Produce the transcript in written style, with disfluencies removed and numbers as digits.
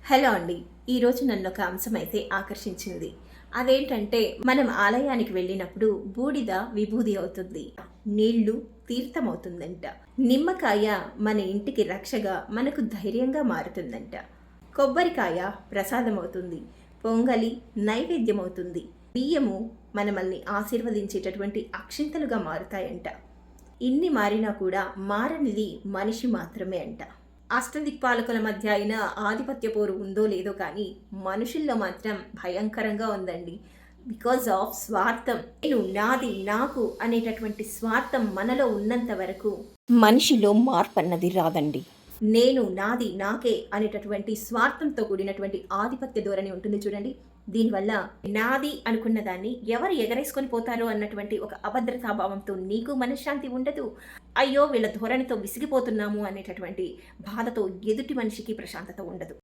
Hello అండి. ఈరోజు నన్ను ఒక అంశం అయితే ఆకర్షించింది. అదేంటంటే మనం ఆలయానికి వెళ్ళినప్పుడు బూడిద విభూది అవుతుంది, నీళ్లు తీర్థమవుతుందంట. నిమ్మకాయ మన ఇంటికి రక్షగా మనకు ధైర్యంగా మారుతుందంట. కొబ్బరికాయ ప్రసాదమవుతుంది, పొంగలి నైవేద్యమవుతుంది, బియ్యము మనల్ని ఆశీర్వదించేటటువంటి అక్షింతలుగా మారుతాయంట. ఇన్ని మారినా కూడా మారనిది మనిషి మాత్రమే అంట. అష్టదిక్పాలకుల మధ్య అయినా ఆధిపత్య పోరు ఉందో లేదో కానీ మనుషుల్లో మాత్రం భయంకరంగా ఉందండి. బికాజ్ ఆఫ్ స్వార్థం. నేను నాది నాకు అనేటటువంటి స్వార్థం మనలో ఉన్నంత వరకు మనిషిలో మార్పు అన్నది రాదండి. నేను నాది నాకే అనేటటువంటి స్వార్థంతో కూడినటువంటి ఆధిపత్య ధోరణి ఉంటుంది చూడండి. దీనివల్ల నాది అనుకున్న దాన్ని ఎవరు ఎగరేసుకొని పోతారో అన్నటువంటి ఒక అభద్రతాభావంతో నీకు మనశ్శాంతి ఉండదు. అయ్యో వీళ్ళ ధోరణితో విసిగిపోతున్నాము అనేటటువంటి బాధతో ఎదుటి మనిషికి ప్రశాంతత ఉండదు.